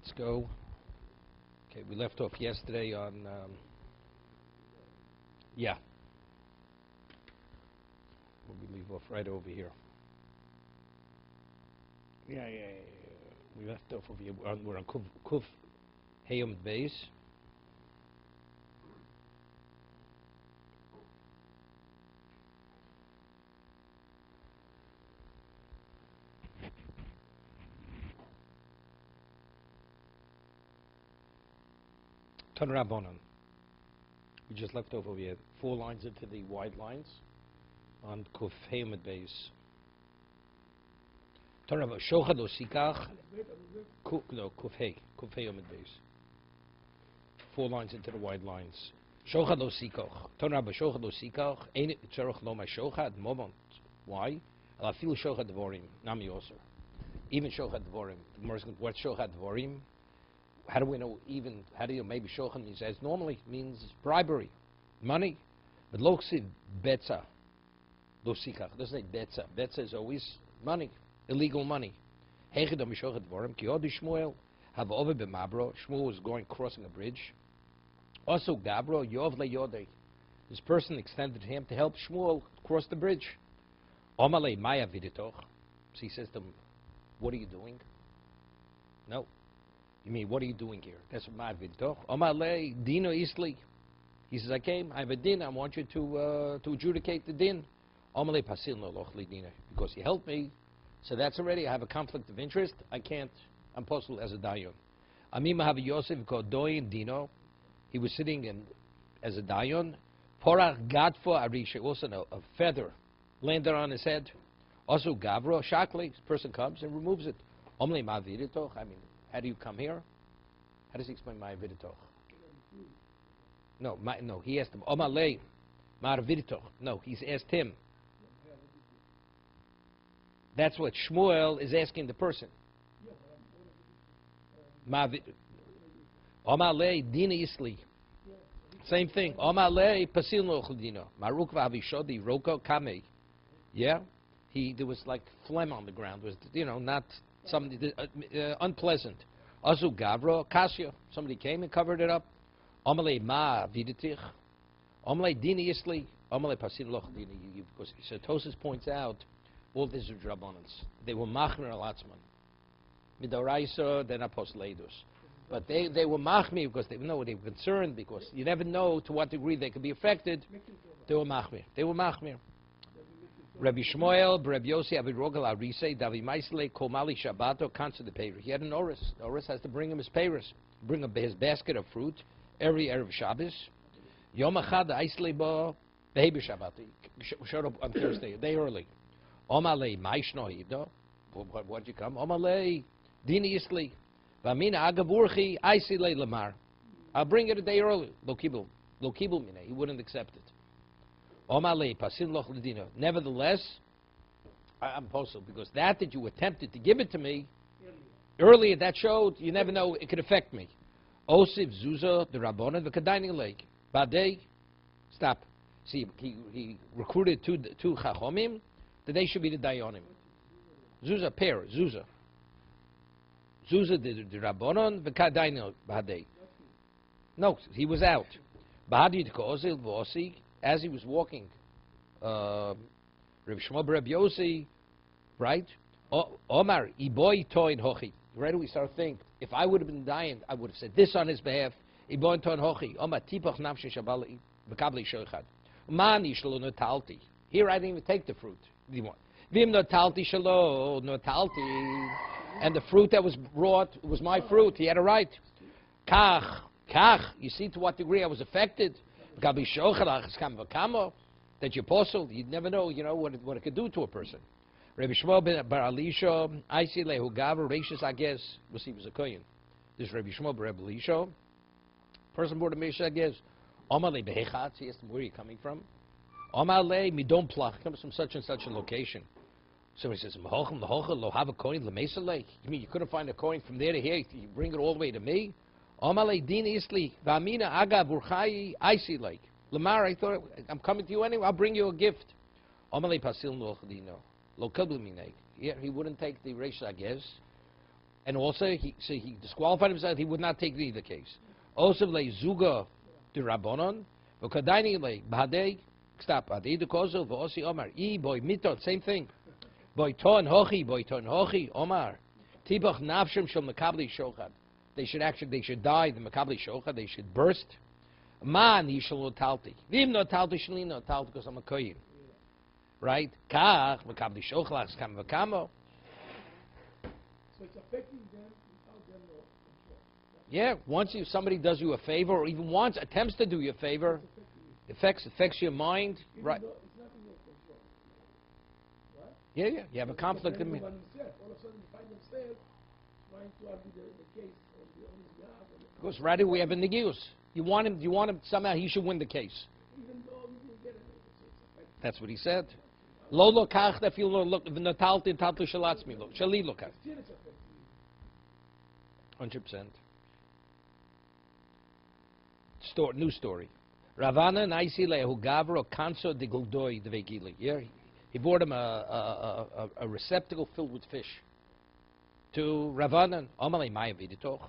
let's go. Okay, we left off yesterday on, yeah. We leave off right over here. Yeah. We left off over here. We're on Kuf Hayom Beis. Ton Rabbanon. We just left off over here. 4 lines into the wide lines on Kuf Hayom Beis. Ton Rabbanon. Shochad Osikach. Kuf Hayom Beis. 4 lines into the wide lines. Shochad Osikach. Ton Rabbanon. Shochad Osikach. Ein tzarich lo ma shochad. Moment. Why? Ala fil shochad dvorim. Nami oser. Even shochad dvorim. What's shochad dvorim? How do we know even, how do you, maybe shochan means, as normally means bribery, money. But loksiv betza, losikach, doesn't say betza. Betza is always money, illegal money. Hechidom shochat vorim, ki odi Shmuel, have over b'mabro, Shmuel was going, crossing a bridge. Also Gabro, yov le-yodei. This person extended to him to help Shmuel cross the bridge. Omalei maya viditoch. So he says to him, what are you doing? No. You mean, what are you doing here? That's my vidtoch. Omalei dino isli. He says, I came, I have a din, I want you to adjudicate the din. Omalei pasil no lochli dina. Because he helped me, so that's already, I have a conflict of interest, I can't, I'm postal as a dayon. Amima have Yosef called doyin dino. He was sitting in, as a dayon. Porach gadfo arisha, also a feather landed on his head. Also gavro, shakli, this person comes and removes it. Omalei ma vidtoch, I mean, how do you come here? How does he explain my viditoch? No, he asked him. Omalei, mar viditoch. No, he's asked him. That's what Shmuel is asking the person. Omalei dina isli. Same thing. Omalei pasil no chudino. Maruk v'avishodi roko kamei. Yeah, there was like phlegm on the ground. Was not. Somebody unpleasant. Azu Gavro, Kasya. Somebody came and covered it up. Omalei ma viditich. Omalei dini isli. Omalei pasin loch dini. Because Tosis points out all these are drabonans. They were machmir alatzman. Midoraisa, they're not postleidos. But they were machmir because they were concerned because you never know to what degree they could be affected. They were machmir. Rabbi Shmuel, Rabbi Yossi, Avid Rogal Arise, Davi Maisle, Komali Shabbato, Kansa the Peiris. He had an Oris. The Oris has to bring him his Peiris. Bring him his basket of fruit every Erev Shabbos. Yom Achad, Aisle Bo, Behebi Shabbat. Showed up on Thursday, a day early. Omalei, Maishno Hido. What'd you come? Omalei, Dini Isli. Vamina Agavurchi, Aisile Lamar. I'll bring it a day early. Lokibul Mine. He wouldn't accept it. Nevertheless, I'm postal because that you attempted to give it to me earlier, that showed you never know it could affect me. Osif Zuza the Rabbona the Kadaini Lake. Badei, stop. See, he recruited two Chachomim that they should be the Dayonim. Zuza pair, Zuza the Rabbonon the Kadaini Badei. No, he was out. Bahadi Kozil Vosi. As he was walking, Reb Shmuel Reb Yossi, right? Omar, Iboy Toin Hochi. Right away we start thinking, if I would have been dying, I would have said this on his behalf. Iboy Toin Hochi. Omar, Tipach Namshi Shabali, Bekabli Shochad. Mani Shalo Notalti. Here I didn't even take the fruit. Vim Notalti Shalo, Notalti. And the fruit that was brought was my fruit. He had a right. Kach. You see to what degree I was affected? That you apostle, you'd never know, what it could do to a person. Rabbi Shmuel ben Bar Elisha, I see lehu gaver rachis. I guess he was a kohen. This Rabbi Shmuel ben Bar Elisha, person born in Mesha, I guess. Omale behechatz. He asked him, where are you coming from? Omale midon plach, comes from such and such a location. So he says, lo have a coin lemesa lake. You mean you couldn't find a coin from there to here? You bring it all the way to me? Omale din isli v'amina aga burchai icy lake. Lamar, I thought I'm coming to you anyway. I'll bring you a gift. Omale pasil no chadino lo kablu minay. Yeah, he wouldn't take the race, I guess. And also, he disqualified himself. He would not take either case. Also, le zuga de rabbanon, v'kadaini le b'hadei. Stop. Adei de kozo v'osi omar. Boy miton. Same thing. Boy ton hochi omar. Tibach nafshim shel makabli shochad. They should die. The makabli shochad. They should burst. Man yishal talti. Vim no talti shli no talti because I'm a koyin. Right? Kach makabli shochad kam v'kamo. So it's affecting them without them no control. Yeah, once somebody does you a favor, or even once attempts to do you a favor, affects your mind, Even right? though it's not in your control. Right? Yeah. You have a conflict in me. All of a sudden you find themselves trying to argue the case on his behalf. Because right away we have a negius. You want him somehow he should win the case. Even though he will get it, so it's affecting. That's what he said. Lo lo kach tefil lo look v'natalti talti shalatzmi lo shali lo kach. Still it's affecting you. 100%. New story. Ravana naisi lehu gavro kanso de guldoi de vegili. Yeah, he brought him a receptacle filled with fish. To Ravana, Omale maya viditoch.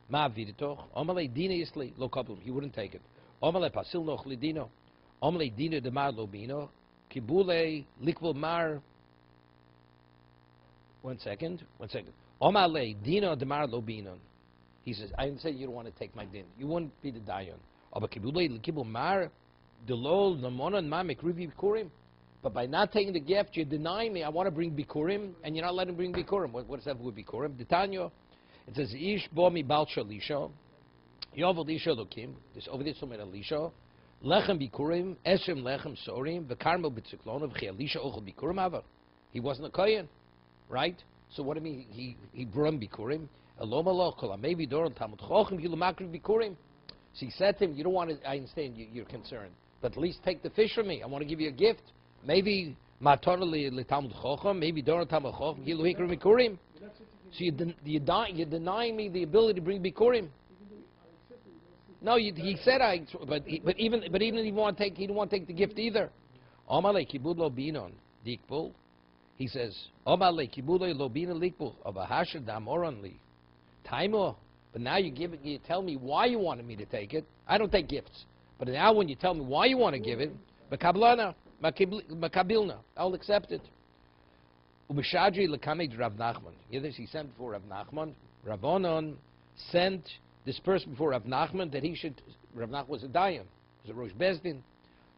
Ma viditoch. Omale dina isli lo kablum. He wouldn't take it. Omale pasil noch lidino. Omale dina de mar lobino. Kibule likvul mar. One second. Omale dino de mar lobino. He says, I didn't say you don't want to take my din. You wouldn't be the dayan. But by not taking the gift, you're denying me. I want to bring bikurim, and you're not letting me bring bikurim. What does that have with bikurim? Detanyo, it says, Ish bo mi bal shalisha, yovel lisha lokim, this over this somewhere lisha, lechem bikurim, eshem lechem sorim, v'karmel b'tziklon, v'chialisha ochel bikurim ava. He wasn't a kohen, right? So what do you mean he brought him bikurim? Elom alo kol maybe doron talmud chochem hilu makriv bikurim. So he said to him, you don't want to, I understand you're concerned, but at least take the fish from me. I want to give you a gift. Maybe matana li-talmud chochem, maybe doron talmud chochem hilu hikrim bikurim. So you're denying me the ability to bring bikurim. No, he said but even if he didn't want to take the gift either. Omale kibud lo binon dikbul. He says, Omale kibud lo binon likbul of a hashad damoran li. Taimo. But now you tell me why you wanted me to take it. I don't take gifts. But now when you tell me why you want to give it, makabilna, I'll accept it. Ubishadri lekamed Rav Nachman. Hear this? He sent before Rav Nachman. Rabbanon sent this person before Rav Nachman that he should. Rav Nachman was a dayan, was a rosh bezdin.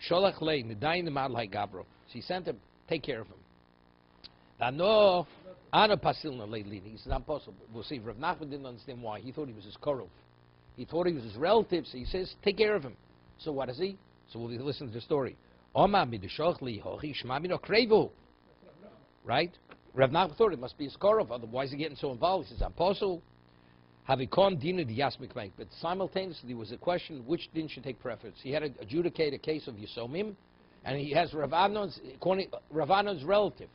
Sholach lei nedayin nemad lai gabro. So he sent him. Take care of him. Ano. Ana pasilna leilini. He says, I'm possible. We'll see. Rav Nachman didn't understand why. He thought he was his korov. He thought he was his relative, so he says, take care of him. So what is he? So we'll listen to the story. Right? Rav Nachman thought it must be his korov, otherwise he's getting so involved. He says, I'm possible. But simultaneously, there was a question, which din should take preference? He had to adjudicate a case of Yisomim, and he has Rav Amnon's relative.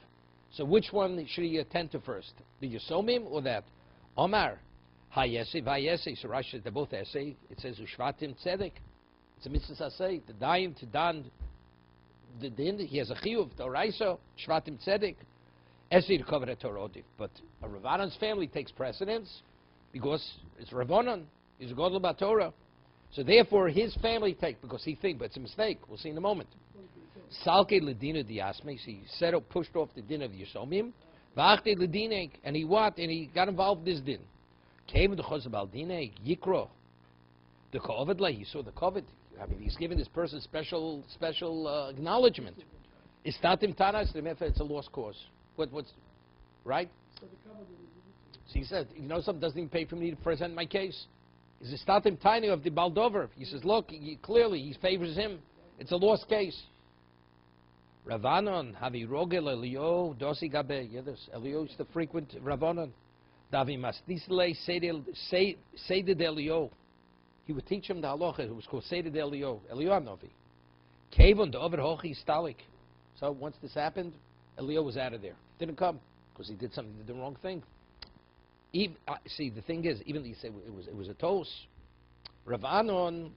So which one should he attend to first? The Yisomim or that? Omar, Hayese, Vayese. So Rashi says they're both essay. It says Ushvatim Tzedek. It's a mitzvah say the daim to dan the din. He has a chiyuv the Oraiso Shvatim Tzedek. Essay to cover the Torah. But a Ravanon's family takes precedence because it's Ravanon. He's a godly about Torah. So therefore his family take because he thinks, but it's a mistake. We'll see in a moment. Salke ledina diasme. He set up, pushed off the din of Yisomim. Vachte ledine, and he what? And he got involved in this din. Came the chosabal dine yikro. The kovid he saw the kovid. I mean, he's giving this person special acknowledgement. Istatim tanas. It's a lost cause. What's right? So he said, you know something, doesn't even pay for me to present my case. Is the statim tiny of the Baldover? He says, look, clearly he favors him. It's a lost case. Ravanon, Havi Rogel, Elio, Dosi Gabe, yes, Elio is the frequent Ravanon. Davi Mastisle, Seide Elio. He would teach him the halacha. It was called Seide Elio, Elio Anovi. Kevon, the over Hochi Stalik. So once this happened, Elio was out of there. Didn't come because he did the wrong thing. See, the thing is, even though you say it was a toast, Ravanon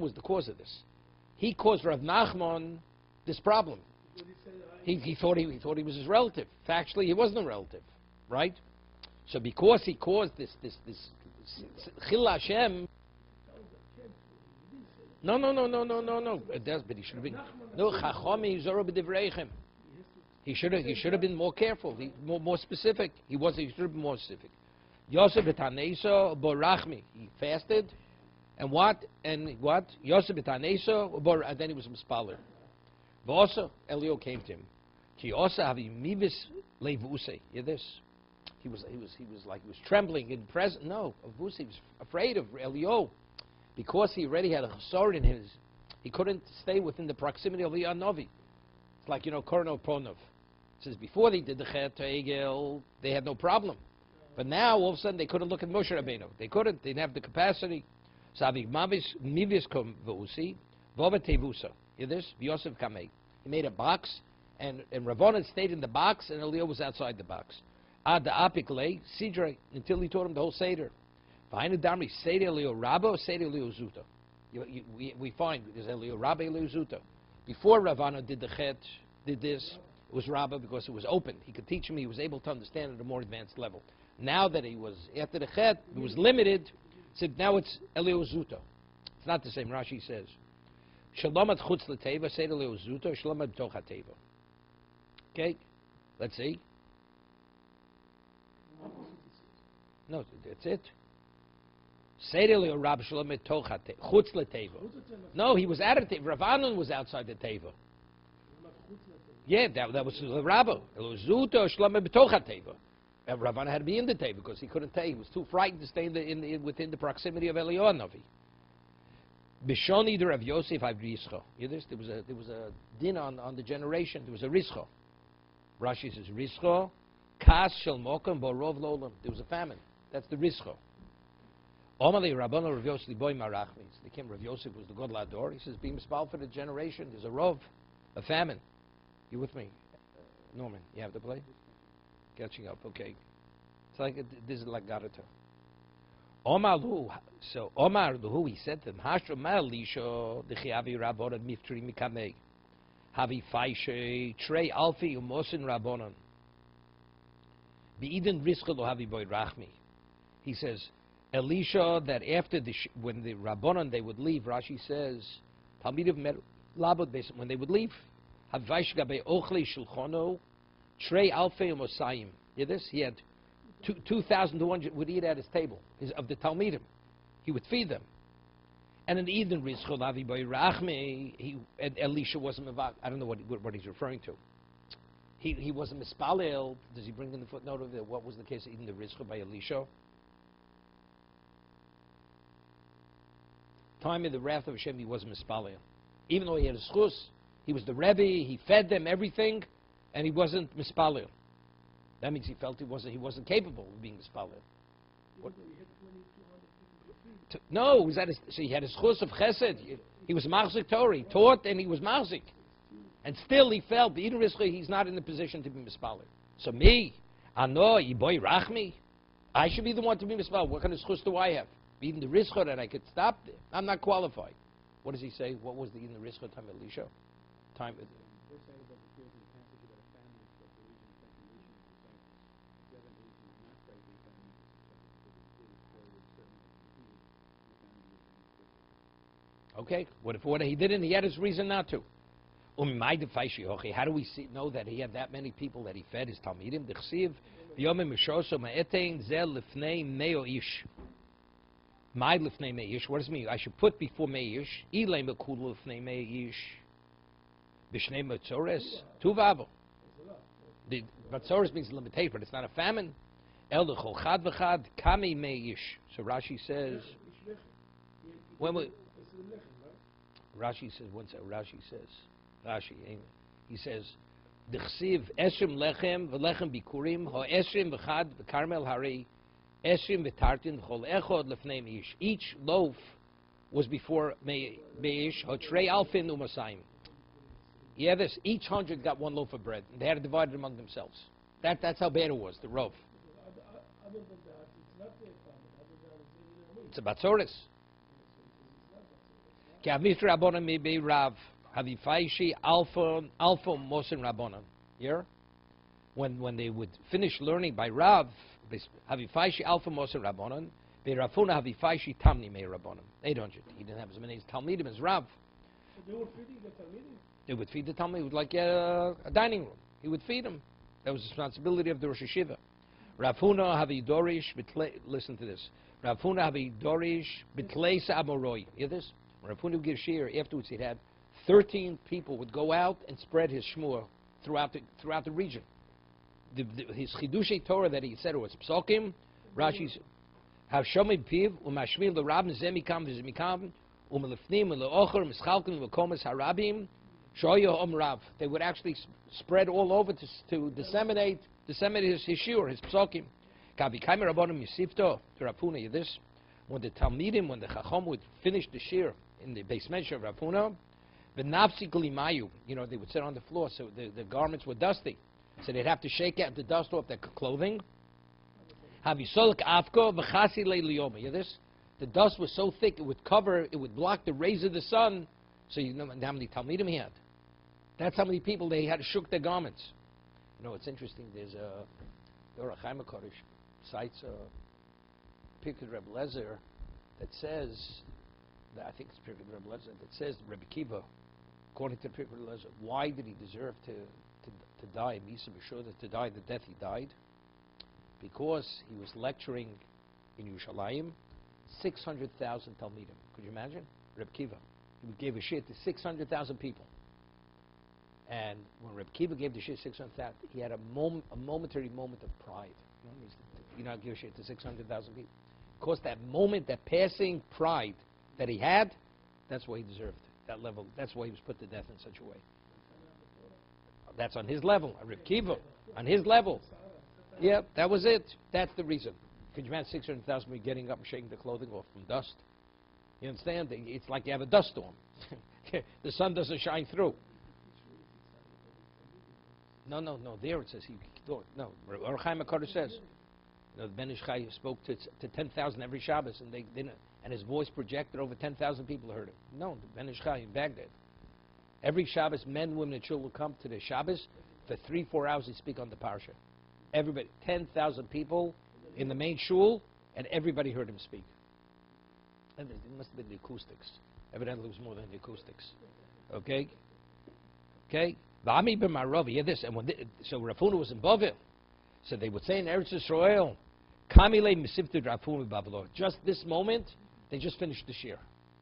was the cause of this. He caused Rav Nachman this problem. He thought he was his relative. Factually, he wasn't a relative, right? So because he caused this Chil Hashem. No. It does, but he should have been. No, Chachami Zoro b'divreichem. He should have been more careful, more specific. He should have been more specific. Yosef b'taneso borachmi. He fasted, and what? Yosef b'taneso and then he was mispaler. V'osa Elio came to him. Ki osa havi mivis levuse. Hear this? He was trembling in present. No, of Vusi. He was afraid of Elio because he already had a chasor in his. He couldn't stay within the proximity of the Novi. It's like Korno Pronov. It says before they did the Chet Egel, they had no problem. But now, all of a sudden, they couldn't look at Moshe Rabbeinu. They couldn't. They didn't have the capacity. Savig Mivis Kom Vusi, Vova Tevusa. Hear this? Yosef Kamei. He made a box, and Ravonon stayed in the box, and Elio was outside the box. Ad the Apik lay, Sidre, until he taught him the whole Seder. V'hainu Damri, Seder Elio Rabbo, Seder Elio Zuta. We find, there's Elio Rabbo, Elio Zuta. Before Ravana did the Chet, did this, it was Rabba because it was open. He could teach him, he was able to understand at a more advanced level. Now that he was, after the Chet, it was limited, so now it's Elio Zuta. It's not the same, Rashi says. Shalom at Chutz L'Teva, Seder Elio Zuta, Shalom at Toch HaTeva. Okay, let's see. No, that's it. Seder Elio Rab Shalom at Toch HaTeva, Chutz L'Teva. No, he was at a Teva. Ravanon was outside the Teva. Yeah, that was the Rabbo. Elio Zuta, Shalom at Toch HaTeva. Ravana had to be in the Teva because he couldn't take. He was too frightened to stay within the proximity of Elio Novi. Bishoni the Rav Yosef had Rischo. There was a din on the generation. There was a Rischo. Rashi says Rischo, Kas Shel Mokem Borov Lolam. There was a famine. That's the Rischo. Omali Rabbanu Rav Yosef Liboy Marachmis. The king Rav Yosef was the God Lador. He says, be mispal for the generation. There's a rov, a famine. You with me, Norman? You have to play. Catching up, okay. It's like this is like Garata. Omar Lu, so Omar Lu, he said to him, Hashra Malisho, the Chiavi Rabbonan Miftri Mikame, Havi Faishe, Trey Alfi, Umosin Rabbonan. Beiden Riskalo Havi Boy Rachmi. He says, Elisha, that after when the Rabbonan they would leave, Rashi says, Talmidim Mer Labod Beis, when they would leave, Havi Faishe Gabe Ochli Shulchono, Trey Alfei Mosayim. Hear this? He had 2,200 would eat at his table of the Talmidim. He would feed them. And in the Eden Rizchol Avi Boy Rachme, and Elisha wasn't Mavak. I don't know what he's referring to. He wasn't Mispalel. Does he bring in the footnote of what was the case of Eden the Rizchol by Elisha? Time of the wrath of Hashem, he wasn't Mispalel. Even though he had a schus, he was the Rebbe, he fed them everything. And he wasn't mispalel. That means he felt he wasn't capable of being mispalel. No, he was at so he had his chus of chesed. He was machzik Torah. He taught and he was machzik. And still he felt, he's not in the position to be mispalel. So me, ano, boy rachmi, I should be the one to be mispalel. What kind of chus do I have? Even the rizcha that I could stop there. I'm not qualified. What does he say? What was the in the rizcha time of Elisha? Time. Okay, what he didn't, he had his reason not to. How do we know that he had that many people that he fed his Talmidim? What does it mean? I should put before Meish, the Batzores means limitation, but it's not a famine. So Rashi says, Rashi says, he says, D'chsiv esrim lechem v'lechem bikurim ho esrim v'chad v'karmel hari esrim v'tartin v'chol echod lefnei meish. Each loaf was before meish ho trei alfin u'masayim. Yeah, this each 100 got one loaf of bread. And they had to divide it among themselves. That's how bad it was. The rov. Other than that, it's not their famine. It's a batzoris. When they would finish learning by Rav, Havifaishi alpha moser rabbanon. Be'Rafuna havifaishi tamni mei rabbanon. 800. He didn't have as many talmidim as Rav. So they were feeding the Talmidim? They would feed the talmid. It was like a dining room. He would feed them. That was the responsibility of the Rosh Hashiva. Rafuna havidorish. Listen to this. Rafuna havidorish bitleisa amoroi. Hear this? When Rafuna would give shir, afterwards he'd have 13 people would go out and spread his shmur throughout the region. His chidushei Torah that he said was psokim. Rashi's have shomid piv umashmil the rab zemikam v'zemikam umelifnim uleocher mischalkim umekomas harabim shoyo omrav. They would actually spread all over to disseminate his shir, his psokim. Kavi kaimer rabbanim yisifto to Rafuna. This when the talmidim, when the chacham would finish the shir in the base measure of Rafuna, the nafsi kulimayu, they would sit on the floor, so the garments were dusty. So they'd have to shake out the dust off their clothing. Havisolk afko v'chasi le'liyoma. Hear this? The dust was so thick it would block the rays of the sun. So you know how many talmidim he had. That's how many people they had shook their garments. It's interesting. There's a Orach Chaim HaKadosh cites a Pirkei Reb Lezer that says, I think it's Pirkei Reb Lezer, that says Rebbe Kiva, according to Pirkei Reb Lezer, why did he deserve to die? Misa B'Shur, to die the death he died? Because he was lecturing in Yerushalayim, 600,000 talmidim. Could you imagine? Rebbe Kiva. He gave a shit to 600,000 people. And when Rebbe Kiva gave the shit to 600,000, he had a momentary moment of pride. Give a shit to 600,000 people. Because that moment, that passing pride that he had, that's what he deserved. That level. That's why he was put to death in such a way. That's on his level. Rebbe Kiva, on his level. Yeah, that was it. That's the reason. Could you imagine 600,000 people getting up and shaking the clothing off from dust? You understand? It's like you have a dust storm. The sun doesn't shine through. No. There it says no. Orach Chaim HaKadosh says. The Ben Ish Chai spoke to 10,000 every Shabbos, and his voice projected over 10,000 people heard him. No, the Ben Ish Chai in Baghdad. Every Shabbos, men, women, and children will come to the Shabbos for 3-4 hours. They speak on the parsha. Everybody, 10,000 people in the main shul, and everybody heard him speak. And it must have been the acoustics. Evidently, it was more than the acoustics. Okay. V'ami b'marav. Hear this. And so Rafuna was in Bavel. So they would say in Eretz Yisrael, Kamile misivtu Rafuna b'Bavel. Just this moment, they just finished the shir.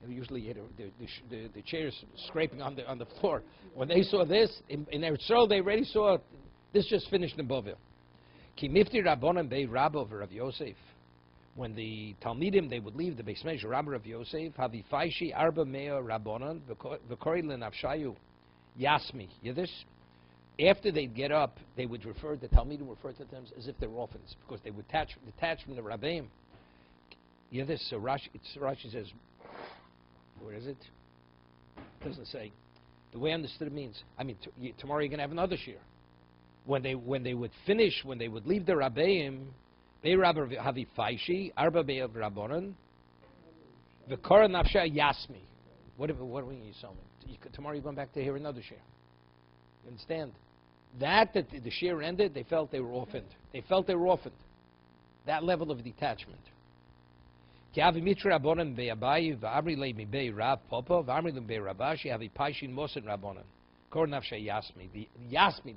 Usually the chairs scraping on the floor. When they saw this in Eretz Yisrael, they already saw this just finished in Bavel. Ki mifti Rabbanan bei Rabba of Rav Yosef. When the Talmidim, they would leave the Beis Medrash Rabba Rav Yosef, Havifaishi Arba Mea Rabbanan v'kori lenafshayu Yasmi. Hear this? After they'd get up, they would the Talmidim referred to them as if they were orphans, because they would detach from the Rabbeim. Hear this? So Rashi says, where is it? It doesn't say. The way I understood it means, tomorrow you're going to have another shir. When they would finish, when they would leave the Rabbeim, they Rabbi Havifaishi, Arba Be'av Rabbanan, V'kora Nafsha Yasmi. What do you say? Tomorrow you're going back to hear another shir. You understand? That the shir ended, they felt they were orphaned. That level of detachment. Ki avi mitra Rabbanan be'abayi v'amri le mi bei Rav Papa v'amri le bei Rabashi avi paishin mosen Rabbanan. Kor nafshe Yasmi. The Yasmi.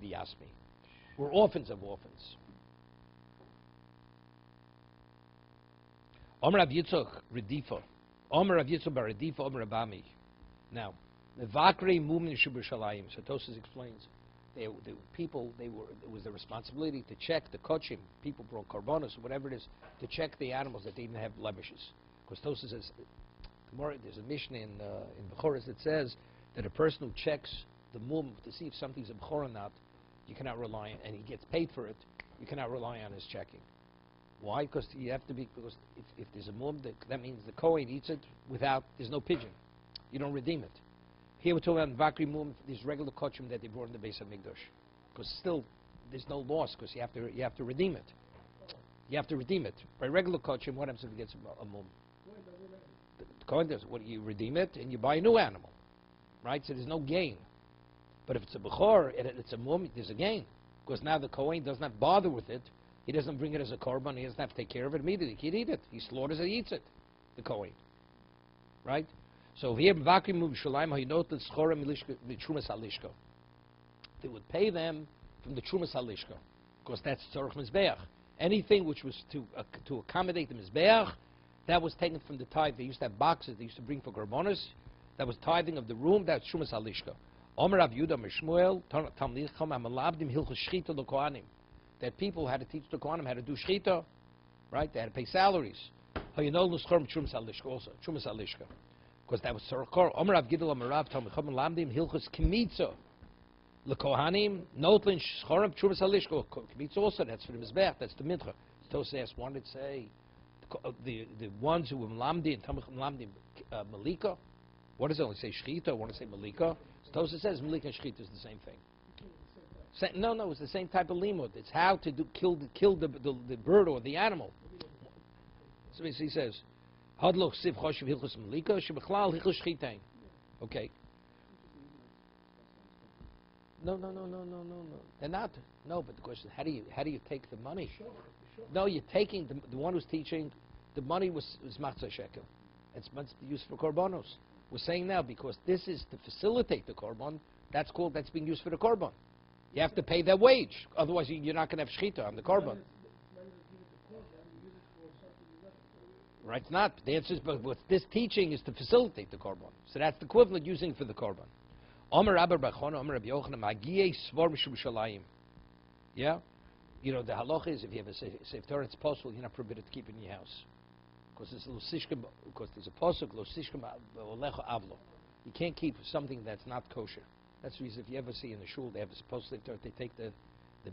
We're orphans of orphans. Omer Rav Yitzchok Redifa. Omer Rav Yitzchok bar Redifa. Omer Rabami. Now, the Vakri movement in Yerushalayim. So Tosas explains, it was their responsibility to check the kochim. People brought karbonos or whatever it is to check the animals that they didn't have blemishes. Because Tosas says, there's a mission in Bechoros that says that a person who checks the mum to see if something's a bechor or not, you cannot rely on, and he gets paid for it. You cannot rely on his checking. Why? Because if there's a mum, that means the Kohen eats it there's no pigeon. You don't redeem it. Here we're talking about Vakri Mum, these regular kochim that they brought in the base of Mikdash. Because still, there's no loss, because you have to redeem it. You have to redeem it. By regular kochim, what happens if it gets a mum? The Kohen does, you redeem it, and you buy a new animal. Right? So there's no gain. But if it's a Bechor, and it's a mum, there's a gain. Because now the Kohen does not bother with it He doesn't bring it as a korban. He doesn't have to take care of it immediately. He can eat it. He slaughters it, he eats it. The Kohen. Right? So here, they would pay them from the Trumas Halishka, because that's Tzorach Mizbeach. Anything which was to accommodate the Mizbeach, that was taken from the tithe. They used to have boxes they used to bring for Garbonis. That was tithing of the room. That's Trumas Halishka. Omer Rav Yudah Mishmuel, Talmidcham Amalabdim Hilchos Shchita LeKohanim. That people had to teach the Kohanim how to do Shchita, right? They had to pay salaries. Hayinol Nuschorm Trumas Halishka also. Trumas Halishka. Because that was Tzorach. Omer Rav Gidel Omer Rav Talmidcham Amalabdim Hilchos Kmitza LeKohanim. Notlin Shchorim Trumas Halishka. Kmitza also, that's for the Mizbeach. That's the Mincha. Tosei asked, wanted to say, the ones who were Mlamdim, Talmidcham Mlamdim Malika. What does it only say? Shchita? I want to say Malika. Tosa says Malika and Shchita is the same thing. No, it's the same type of limud. It's how to kill the bird or the animal. So he says, Hadloch siv choshev hilchos Malika, shebechlal hilchos Shchita. Okay. No. They're not. No, but the question is, how do you take the money? No, you're taking the one who's teaching. The money was matzah shekel. It's meant to be used for korbanos. We're saying now because this is to facilitate the korban. That's being used for the korban. You have to pay their wage, otherwise you're not going to have shchita on the korban. Right? It's not. The answer is, but this teaching is to facilitate the korban. So that's the equivalent using it for the korban. Omer Rabbi Bachon, Omer Rabbi Yochanan, Magiyei Svar Mishum Shalayim. Yeah, you know the halacha is if you have a sefer Torah, it's possible you're not permitted to keep it in your house. Because there's a posuk lo sishkem olecha avlo. You can't keep something that's not kosher. That's the reason if you ever see in the shul they have a posuk, they take the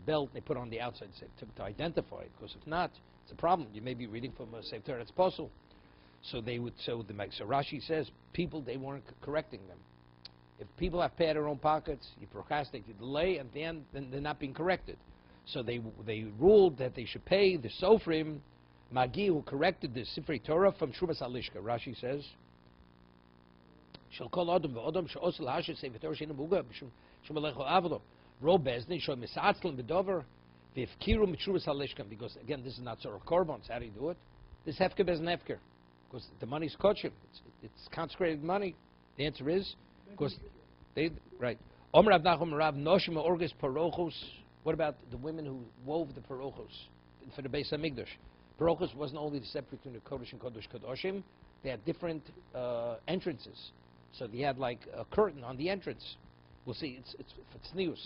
belt, they put it on the outside to identify it. Because if not, it's a problem. You may be reading from a sefer Torah that's posuk. So Rashi says people, they weren't correcting them. If people have pay out of their own pockets, you procrastinate, you delay, and at the end, then they're not being corrected. So they ruled that they should pay the sofrim. Magi, who corrected the Sifrei Torah from Trumas Halishka. Rashi says, "Shall call Adam v'Adam she'osel hasher Sefer Torah she'enu muga b'shum alecho avlo ro bezdin she'o misatzlim b'dover v'ifkiru mitrumas halishka." Because again, this is not Tzorach Korbans. How do you do it? This hefker bezn hefker, because the money's kosher. It's consecrated money. The answer is because they right. Omer Rav Nachum Rav Noshim Orges Parochos. What about the women who wove the parochos for the Beis Hamikdash? Parochos wasn't only the separate between the Kodesh and Kodesh Kodoshim. They had different entrances. So they had like a curtain on the entrance. We'll see. It's tznius.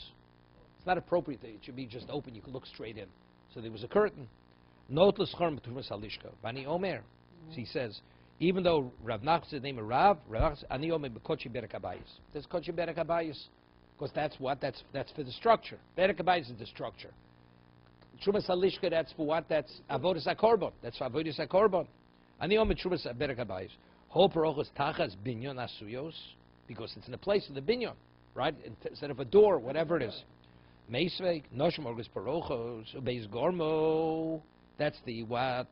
It's not appropriate that it should be just open. You can look straight in. So there was a curtain. Not l'scharm b'tumas halishka. Bani Omer. He says, even though Rav Nachman is the name of Rav Nachman, Ani Omer b'kochi berek habayis. There's kochi berek habayis because that's for the structure. Berek habayis is the structure. Trumas halishka, that's for what? That's avodas hakorban. That's for avodas hakorban. Ani omer trumas berek habayis. Whole parochos tachas binyon asuyos, because it's in the place of the binyon, right? Instead of a door, whatever it is. Meisvei noshim orgos parochos ubeis gormo. That's the what?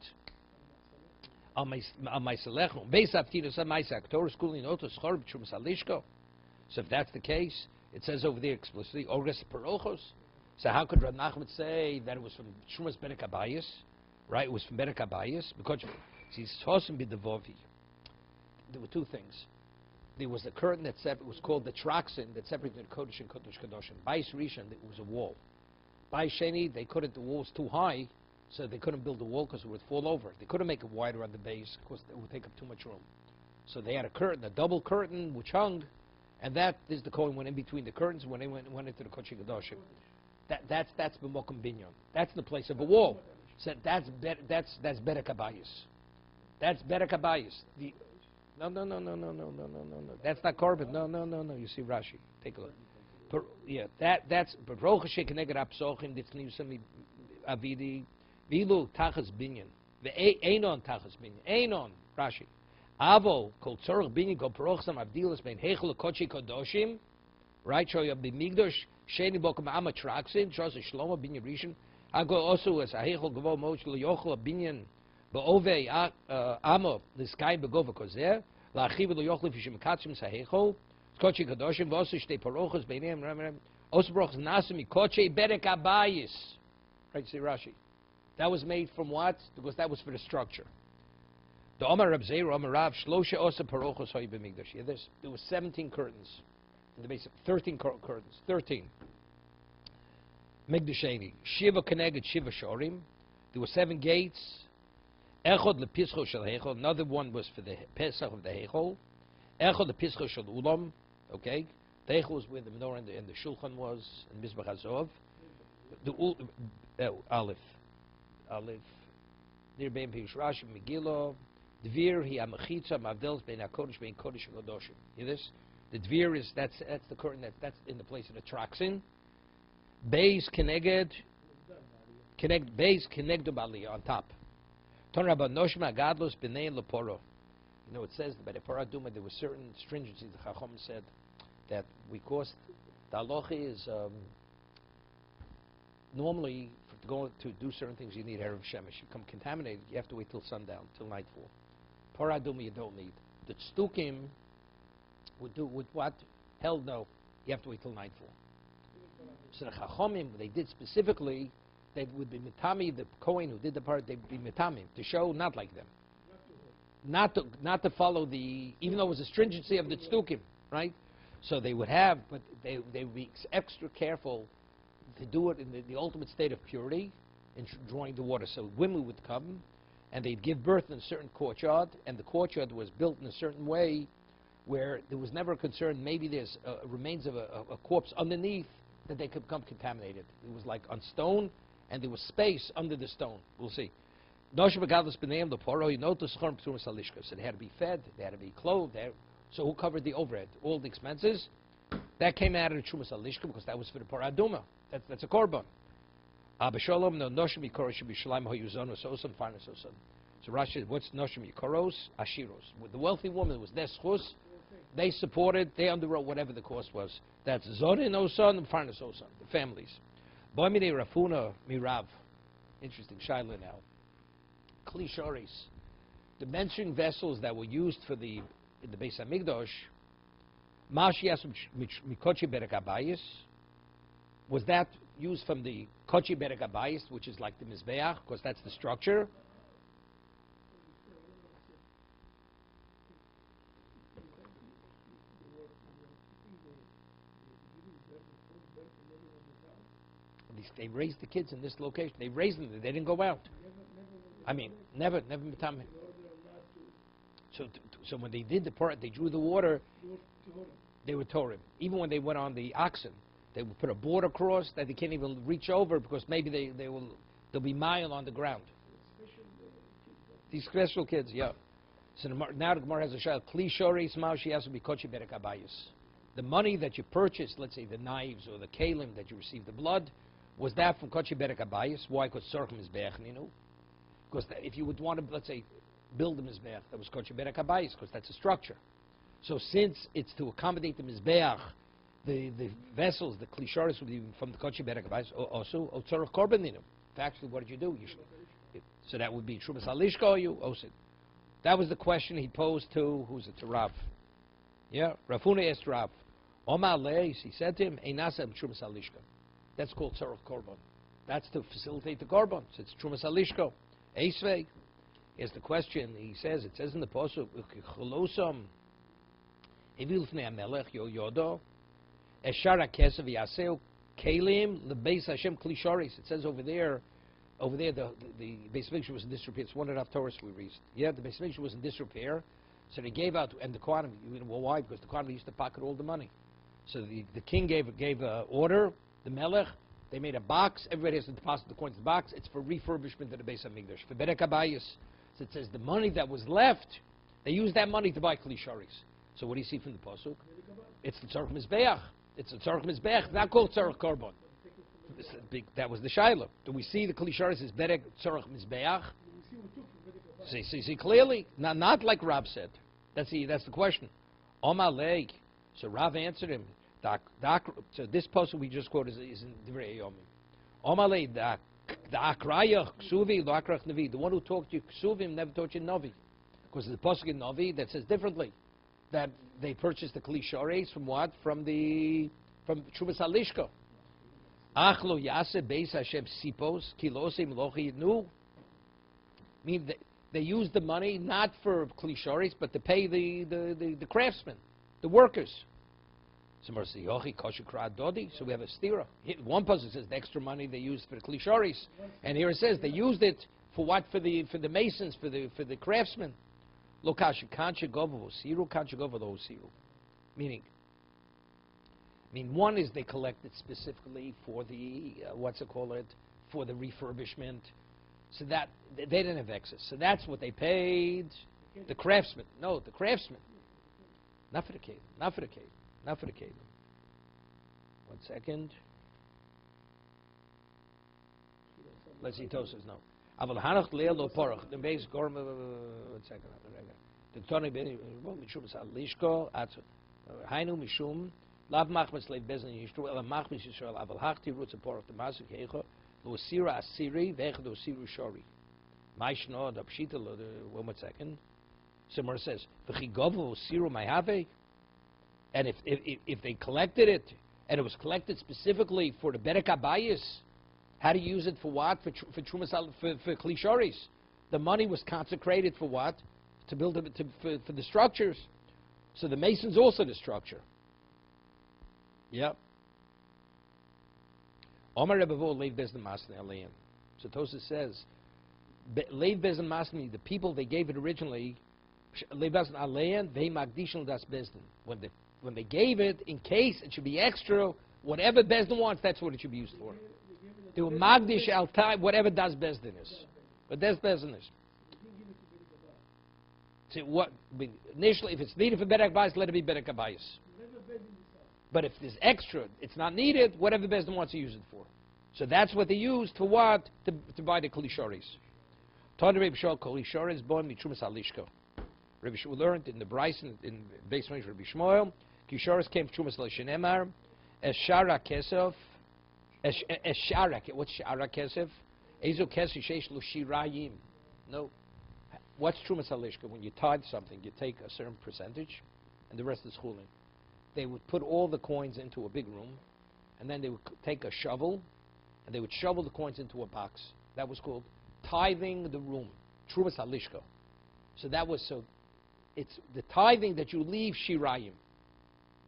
Al meiselechum beis aftinos meisak Torah schooling otos chorb trumas halishka. So if that's the case, it says over there explicitly orgos parochos. So how could Rav Nachman say that it was from Trumas Berek Habayis, right? It was from Berek Habayis because he's chosen b'devovi. There were two things. There was a curtain that it was called the Traxin that separated the Kodesh and Kodesh Kadoshim. Bais Rishon, it was a wall. Bais Sheni, the wall was too high, so they couldn't build a wall because it would fall over. They couldn't make it wider on the base because it would take up too much room. So they had a curtain, a double curtain which hung, and that is the Kohen went in between the curtains when they went into the Kodesh Kadoshim. That's b'mokum binyon. That's the place of a wall. So that's berek habayis. That's berek habayis. No. That's not korban. No. You see Rashi. Take a look. That's baroch shekeneged apsochim ditzniusami avidi vilu tachas binyon. Einon tachas binyon. Einon Rashi. Avo kol tzorach binyon kol parochsam avdilas bein hechel kodesh kodoshim. Right? Show you b'migdosh. Sheni bokum ama traxin, Shos Shlomo binyan rishon. I go also as ahechol gavo moch liyochel binyan beove amo l'skai begova kozer la'achiv liyochel fishim katzim sahechol kochi kadoshim v'osu shtei parochos beineim osu brochos nasim kochi berek habayis. Right? See Rashi. That was made from what? Because that was for the structure. The Omar Rab Zeir, Omar Rav, Shlosha Osa Parochos Hoy B'Migdash. Hear this? There were 17 curtains in the base of 13 curtains. 13. Migdasheni. Shiva Keneged Shiva Shorim. There were 7 gates. Echod lepischo shel Heichol. Another one was for the Pesach of the Heichol. Echod lepischo shel Ulam. Okay. The Heichol was where the menorah and the Shulchan was, and Mizbach Hazov. The Aleph. Near Bein Pirush Rashi, Megillah. Dvir hi amachitza mavdels bein hakodesh bein kodesh v'kodoshim. Hear this? The dvir is that's the curtain that's in the place it attracts in. Beis keneged bali on top. Ton rabba noshma gadlos b'nei leporo. You know it says by the paraduma there were certain stringencies. The Chacham said that because the halacha is normally to go to do certain things you need erev shemesh. You come contaminated, you have to wait till sundown, till nightfall. Paraduma you don't need. The tztukim would do with what? Hell no. You have to wait till nightfall. So the Chachomim, they did specifically, they would be mitami, the Kohen who did the part, they'd be mitami, to show not like them. Not to follow the, even though it was a stringency of the tztukim, right? So they would have, but they would be extra careful to do it in the ultimate state of purity, in drawing the water. So women would come, and they'd give birth in a certain courtyard, and the courtyard was built in a certain way where there was never a concern, maybe there's remains of a corpse underneath, that they could become contaminated. It was like on stone, and there was space under the stone. We'll see. So they had to be fed, they had to be clothed. So who covered the overhead? All the expenses. That came out of the Trumas Alishka because that was for the Paraduma. That's a korban. So Rashi, what's Noshim Yikoros? Ashiros. With the wealthy woman, it was their schus. They supported, they underwrote whatever the cost was. That's Zorin Osan and Farnas Osan, the families. Boimine Rafuna Mirav. Interesting, Shaila now. Kli Shoris. The mentioning vessels that were used for in the Beis HaMikdash, Mashiach Mikochi Berek Abayis, was that used from the Kochi Berek Abayis, which is like the Mizbeach, because that's the structure? They raised the kids in this location. They raised them. They didn't go out. I mean, never. So when they did the part, they drew the water. They were Torim. Even when they went on the oxen, they would put a board across that they can't even reach over because maybe they'll be mile on the ground. These special kids, yeah. So now the Gemara has a shayla. Kli shori smal she has to be kochi berek abayis. The money that you purchased, let's say the knives or the kalim that you received the blood, was that from kochi berek abayis? Why? Because tzorchim is be'echninu. Because if you would want to, let's say, build the mizbeach, that was kochi berek abayis, because that's a structure. So since it's to accommodate the mizbeach, the vessels, the klisharis would be from the kochi berek abayis, also tzorch korbaninu. Actually, what did you do? So that would be Trumas Alishka or you Osid. That was the question he posed to, who's it, to Rav. Yeah, Rafuna asked Rav. Omar Leis, he said to him, Einasem Trumas Alishka. That's called Tzorach Korban. That's to facilitate the Korban. So it's Trumas Alishka. Eisvei is the question. He says, it says in the Pasuk, Cholosam, Evil Fnei HaMelech, Yodo, Eshar HaKesav Yaseu, Kalim, Lebeis Hashem Klisharis. It says over there, the Beis Mikdash was in disrepair. It's one of the Torahs we read. Yeah, the Beis Mikdash was in disrepair, so they gave out, and the Kohanim, well, why? Because the Kohanim used to pocket all the money. So the king gave an order, the Melech, they made a box, everybody has to deposit the coins in the box, it's for refurbishment of the Beis HaMikdash. For Berek Abayis, so it says the money that was left, they used that money to buy Kli Sharis. So what do you see from the Pasuk? It's the Tzorch Mizbeach. It's the Tzorch Mizbeach, not called Tzorch Korban. That was the Shaila. Do we see the Kli Sharis as Berek Tzorch Mizbeach? See clearly, not like Rav said. That's the question. Omar Leig. So Rav answered him. So this pasuk we just quoted is in Divrei Yomim. Omar Leig, the Akrayach Ksuvi, the Akrach Navi. The one who taught you Ksuvim never taught you Navi. Because there's a pasuk in Navi that says differently. That they purchased the Kli Sharis from what? From Trumas Alishka. Achlo yase beis Hashem sipos kilosim lochi nu. Mean they use the money not for klishoris, but to pay the craftsmen, the workers. So we have a stira. One puzzle says the extra money they used for the klishoris, and here it says they used it for what? For the masons, for the craftsmen. Meaning, one is they collected specifically for the for the refurbishment, so that they didn't have excess. So that's what they paid the craftsmen. No, the craftsmen, not for the cave, not for the cave, not for the cave. 1 second. Let's see. Tosas no. Aval hanach leelo porach. The base gorm. 1 second. The Tony ben mishum sal lishko at hainu mishum lav machmas leib bezen yishtu el machmas yisrael aval hachti roots of porach the masuk hecho lo sira asiri vech do siru shori. Maishno the pshita lo the 1 second. Somewhere says v'chigovu siru mayhave, and if they collected it and it was collected specifically for the berek abayis, how to use it for what? For trumas for klishoris. The money was consecrated for what? To build for the structures. So the mason's also the structure. Yep. Omar Rebavo leiv bezin masni alein. So Tosa says, leiv bezin masni, the people they gave it originally, leiv bezin alein vei magdishon das bezdin. When they gave it, in case it should be extra, whatever bezdin wants, that's what it should be used for. They were magdish al time, whatever das bezdin is. But das bezdin is. So what? Initially, if it's needed for berek bayis, let it be berek bayis. But if there's extra, it's not needed, whatever Bezdin wants to use it for. So that's what they used for what? To buy the klishoris. Tana Reb Shol klishoris born mitrumas alishko. We learned in the Bryson in base range Rabbi Shmuel, klishoris came from trumas l'shenemar, eshara kesef, eshara. What's shara kesef? Ezo kesef sheish lo shirayim. No. What's trumas alishko? When you tithe something, you take a certain percentage, and the rest is chulin. They would put all the coins into a big room, and then they would take a shovel, and they would shovel the coins into a box. That was called tithing the room, trumas halishka. So that was it's the tithing that you leave shirayim.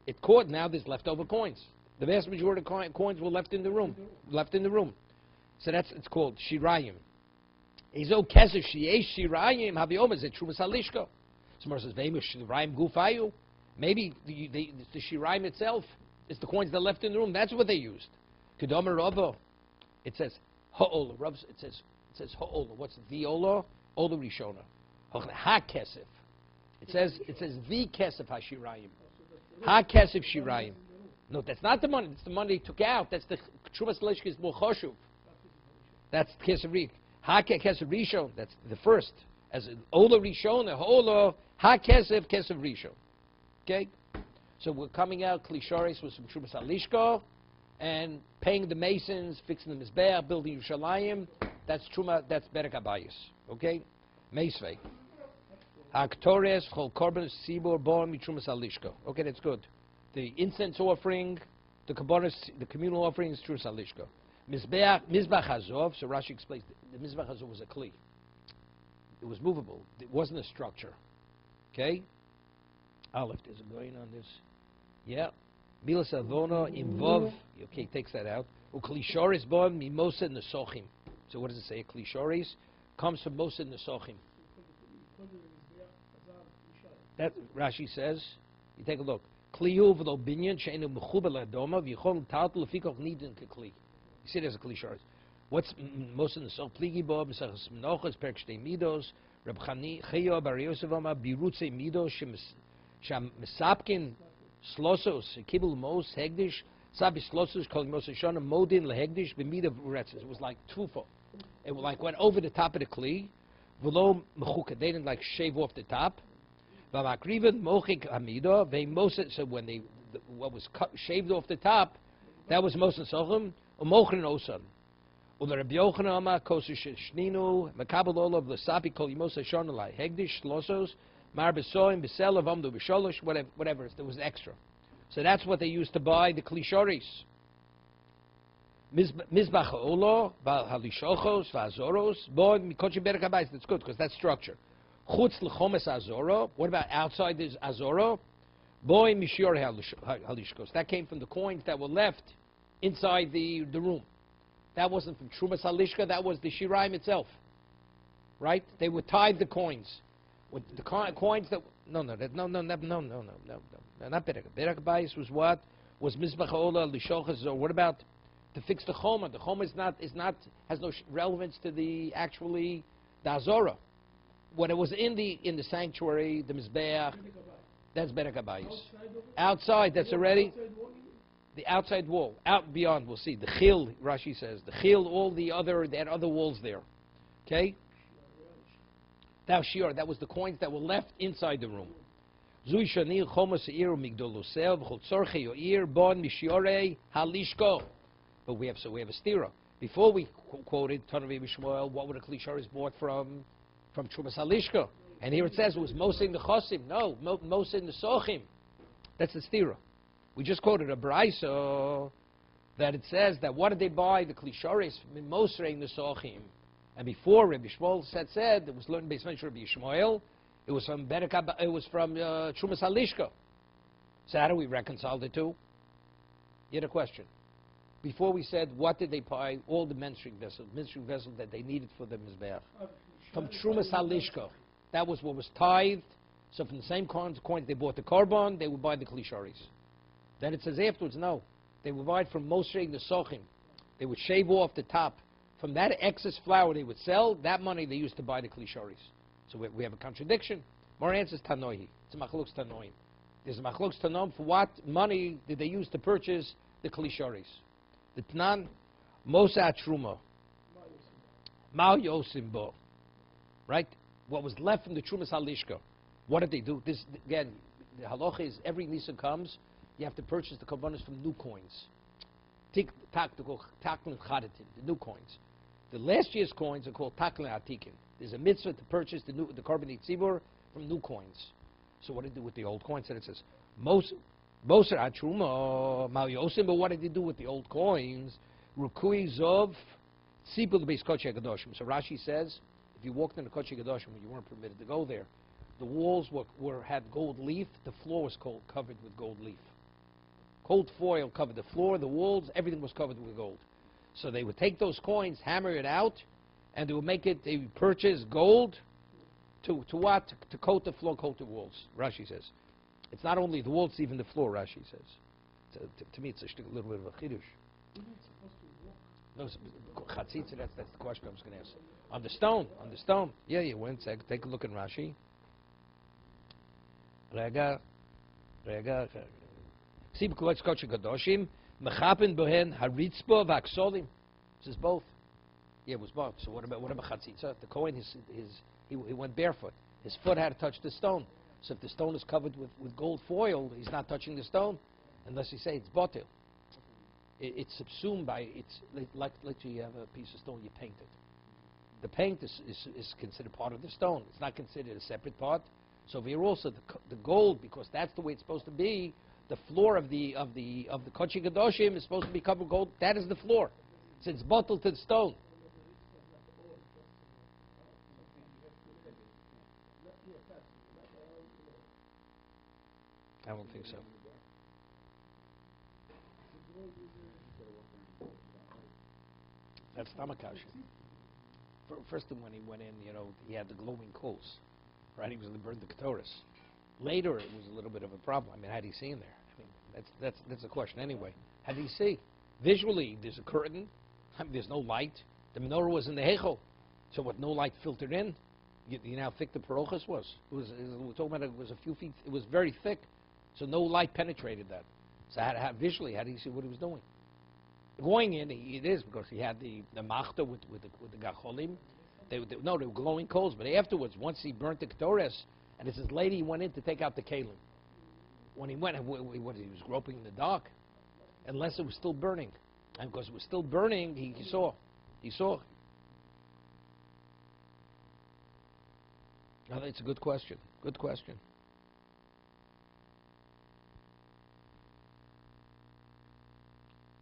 It caught now there's leftover coins. The vast majority of coins were left in the room, So it's called shirayim. Ezo kesef sheyesh shirayim haviom is it trumas halishka. Someone says veimush shirayim gufayu. Maybe the shiraim itself is the coins that left in the room. That's what they used. Kedama Rabba, it says ha'ola. It says ha'ola. What's the ola? Ola rishona. Ha kesef. It says the kesef hashirayim. Ha kesef shirayim. No, that's not the money. It's the money they took out. That's the trumas lishka is more choshuv. That's kesef rik. Ha kesef rishon. That's the first. As an ola rishona. Ha'ola ha kesef rishon. Okay, so we're coming out. Klishoris was from Trumas Alishko, and paying the masons, fixing the mizbeach, building Yerushalayim. That's truma. That's berek abayis. Okay, meisvei. Aktores chol korban sibor born mitrumas Alishko. Okay, that's good. The incense offering, the kabbanis, the communal offering is Trumas Alishko. Mizbach hazov. So Rashi explains the mizbach hazov was a kli. It was movable. It wasn't a structure. Okay. Aleph, there's a going on this. Yeah. Milas Avona involve. Okay, takes that out. Uklishoris born mimosa nesochim. So what does it say? Klishoris comes from mosa nesochim. That Rashi says. You take a look. Kliyu v'lo binyan she'enu mechubel adoma v'yichol ta'atul lefikoch nidin kekli. You see, there's a klishoris. What's mosa nesoch? Pligi bo b'sachas menochas perk shtei midos. Reb Chayo bar Yosef Amar birutze midos Sham Mesapkin Slosos Kibul Mos Hegdish Sabi Slosos calling Mos Shana Modin Lehegdish B'mida Uretzes. It was like tufo. It like went over the top of the kli. V'lo mechuka. They didn't like shave off the top. V'makriven mochik amida. They Moses. So when what was shaved off the top, that was Moses Sochem. Umochin Osan. Ula Rabbi Yochanan Amar Kosish Shninu Makabel Olav L'Sapi Kol Yimos Shana Lai Hegdish Slosos. Mar besoim beselav amdu b'sholosh, whatever. There was extra, so that's what they used to buy the klishoris. Mizbach ha'olo, halishochos, va'azoros, bo mikochi berek habayis. That's good, because that's structure. Chutz l'chomes azoro. What about outside this azoro? Boy mishior halishkos. That came from the coins that were left inside the room. That wasn't from Trumas Halishka, that was the Shiraim itself. Right? They would tie the coins. With the coins that no, not Berek. Berek Bayis was what? Was Mizbach Ola Lishochas, or what about to fix the Choma? The Choma has no relevance to the actually the Azora. When it was in the sanctuary, the Mizbeach, that's Berek Bayis. Outside, that's already the outside wall. Out beyond, we'll see. The Chil, Rashi says. The Chil, all the other walls there. Okay? That was the coins that were left inside the room. Zui Shanil Chomos Eir Migdolusev Chotzorche Yoir Bon Mishiore Halishko. But we have a stira. Before we quoted Tanavi Mishmoel, what were the Klisharis bought from Trumas Halishka? And here it says it was Mosing the Chosim. No, Mosing the Sochim. That's the stira. We just quoted a brayso that it says that what did they buy? The Klisharis from Mosing the Sochim. And before Rabbi Shmuel said it was learned based on Rabbi Shmuel, it was from Trumas Halishka. So how do we reconcile the two? You had a question. Before we said what did they buy? All the menstruing vessels that they needed for the mizbeach from Trumas Halishka. That was what was tithed. So from the same coins they bought the korban, they would buy the klisharis. Then it says afterwards, no, they would buy it from Moshe the Sochim. They would shave off the top. From that excess flour they would sell, that money they used to buy the klisharis. So we have a contradiction. More answers Tanoihi. It's a machlokes Tanoim. There's a machlokes Tanoim for what money did they use to purchase the klisharis. The Tnan, Mosa Truma. Mal Yosimbo. Right? What was left from the Trumas Halishka. What did they do? This again, the halacha is every Nisan comes, you have to purchase the korbanos from new coins. The new coins. The last year's coins are called Taklin Atikin. There's a mitzvah to purchase the korban tzibur from new coins. So what did they do with the old coins? And it says, Moser Atruma, Mal Yosim, but what did they do with the old coins? Rukui Zov, Tzibur Beis Kodesh HaKadoshim. So Rashi says, if you walked in the Kodesh HaKadoshim when you weren't permitted to go there, the walls had gold leaf, the floor was covered with gold leaf. Gold foil covered the floor, the walls, everything was covered with gold. So they would take those coins, hammer it out, and they would they would purchase gold to what? To coat the floor, coat the walls, Rashi says. It's not only the walls, it's even the floor, Rashi says. So to me, it's a little bit of a chidush. No, chatzitza, that's the question I was going to ask. On the stone. Yeah, you went, take a look in Rashi. Rega. This is both. Yeah, it was both. So what about chatzitza? The Kohen, he went barefoot. His foot had to touch the stone. So if the stone is covered with gold foil, he's not touching the stone, unless you say it's botil. It's subsumed by, it's like you have a piece of stone, you paint it. The paint is considered part of the stone. It's not considered a separate part. So here also the gold, because that's the way it's supposed to be. The floor of the Kodesh HaKadoshim is supposed to be covered with gold. That is the floor. So it's bottled to the stone. I don't think so. That's Tamakash. First, when he went in, he had the glowing coals. Right, he was going to burn the Ketores. Later, it was a little bit of a problem. I mean, how did he see in there? I mean, that's a question anyway. How did he see? Visually, there's a curtain. I mean, there's no light. The menorah was in the Heichel. So with no light filtered in, you know how thick the parochas was? We're talking about it was a few feet. It was very thick. So no light penetrated that. So visually, how did he see what he was doing? Going in, it is because he had the machta with the gacholim. They were glowing coals. But afterwards, once he burnt the ketores, and it says later he went in to take out the kalim. When he went, he was groping in the dark, unless it was still burning. And because it was still burning, he saw. He saw. Now, that's a good question. Good question.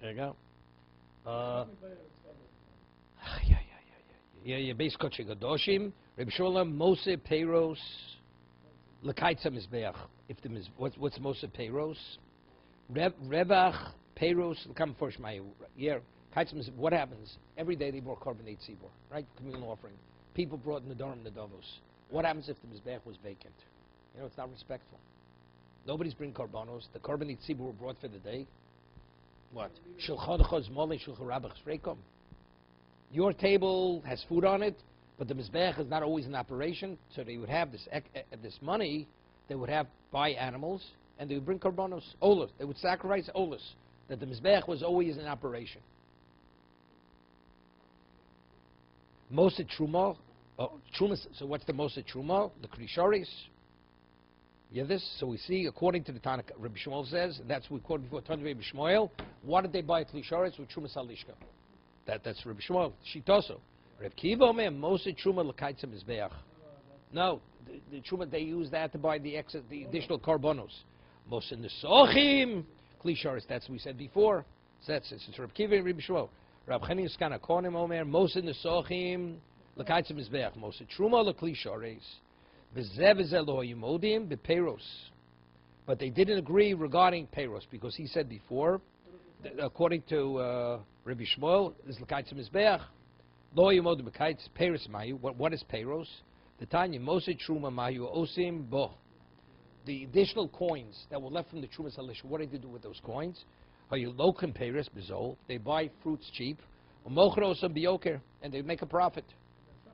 There you go. Yeah, base koche gadoshim. Reb Sholem Mose Peiros Lekaitza Mizbeach. If the what's Mose Peiros? Rebach Peiros come first my year. What happens? Every day they brought carbonate tzibor, right? Communal offering. People brought Nedarim Nedavos. What happens if the Mizbeach was vacant? You know, it's not respectful. Nobody's bringing carbonos. The carbonate tzibor were brought for the day. What? Your table has food on it, but the Mizbeach is not always in operation, so they would have this money, they would have buy animals, and they would bring carbonos, olas. They would sacrifice olas, that the Mizbeach was always in operation. Mosa Truma, so what's the Mosa Truma? The Krisharis. Yeah, this. So we see, according to the Tanakh, Rabbi Shmuel says, and that's what we quoted before, Tanakh Rabbi Shmuel, why did they buy Krisharis with Truma Salishka? That's Rabbi Shmuel, Shitoso. Reb Kiva Omer, Mosa Truma L'kaitza Mizbeach. No, the Truma, they use that to buy the additional carbonos. Mosa Nesochim, Krisharis, that's what we said before. So that's it. It's Reb Kiva and Rabbi Shmuel. Rab Chani Skana Konim Omer, Mosa Nesochim, L'kaitza Mizbeach. Mosa Truma L'klisharis. But they didn't agree regarding Peiros, because he said before, according to Rabbi Shmuel, this is l'kaitz mizbeach. Lo yimod b'kaitz Peiros mayu. What is Peiros? The Tanya Mose Truma mayu osim bo. The additional coins that were left from the Truma Salish, what did they do with those coins? Are you lokim Peiros bizol? They buy fruits cheap. Umocher osam biyoker, and they make a profit.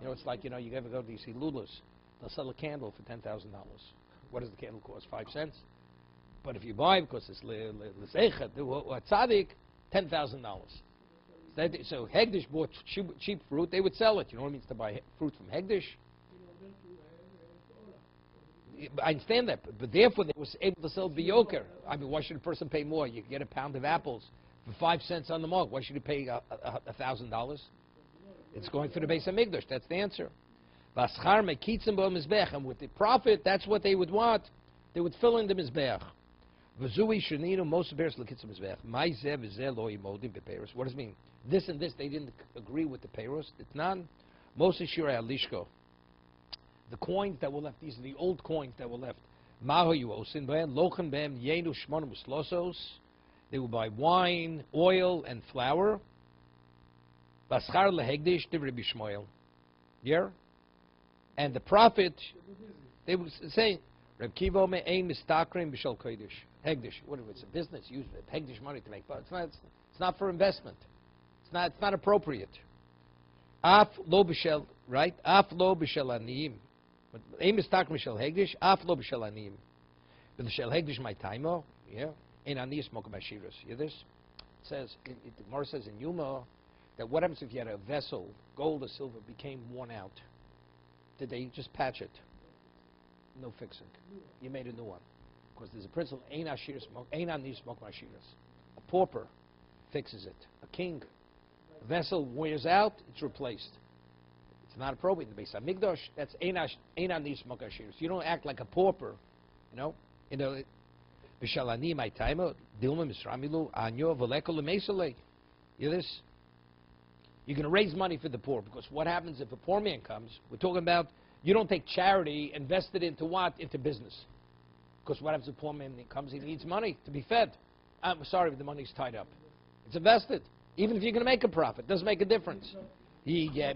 You know, it's like, you know, you ever go to you see Lula's. They'll sell a candle for $10,000. What does the candle cost? 5 cents. But if you buy because it's l'zeichet or tzaddik, $10,000. So Hegdish bought cheap fruit. They would sell it. You know what it means to buy fruit from Hegdish? I understand that, but therefore they were able to sell biyoker. I mean, why should a person pay more? You get a pound of apples for 5 cents on the mark. Why should he pay $1,000? It's going for the base of Migdash. That's the answer. And with the profit, that's what they would want. They would fill in the Mizbeach. What does it mean? This and this, they didn't agree with the Peiros. It's not. The coins that were left, these are the old coins that were left. They would buy wine, oil, and flour. Yeah? And the profit, they would say, Reb Kiva me ein mistakrim b'shel kodesh. Hegdish. What if it's a business? Use Hegdish money to make, but it's not for investment. It's not appropriate. Af lo b'shel, right? Af lo b'shel aniyim. But ein mistakrim b'shel Hegdish. Af lo b'shel aniyim. But b'shel Hegdish my taimo. Yeah. Ein aniyis mokum ashiras. You hear this? It says, the Gemara says in Yuma that what happens if you had a vessel, gold or silver, became worn out? Did they just patch it? No fixing. You made a new one. Because there's a principle, ein anis smoke mashiras. A pauper fixes it. A king. A vessel wears out, it's replaced. It's not appropriate in the base of Migdash. That's ein anis smoke mashiras. You don't act like a pauper. You know? B'shalani my timer, dilma misramilu, anyo v'leko l'meisale. You hear this? You're going to raise money for the poor, because what happens if a poor man comes? We're talking about, you don't take charity, invest it into what? Into business. Because what happens if a poor man comes? He needs money to be fed. I'm sorry, but the money's tied up. It's invested. Even if you're going to make a profit, it doesn't make a difference. He has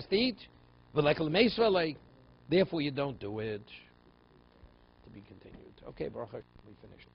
to eat. Therefore, you don't do it. To be continued. Okay, Baruch, we finished.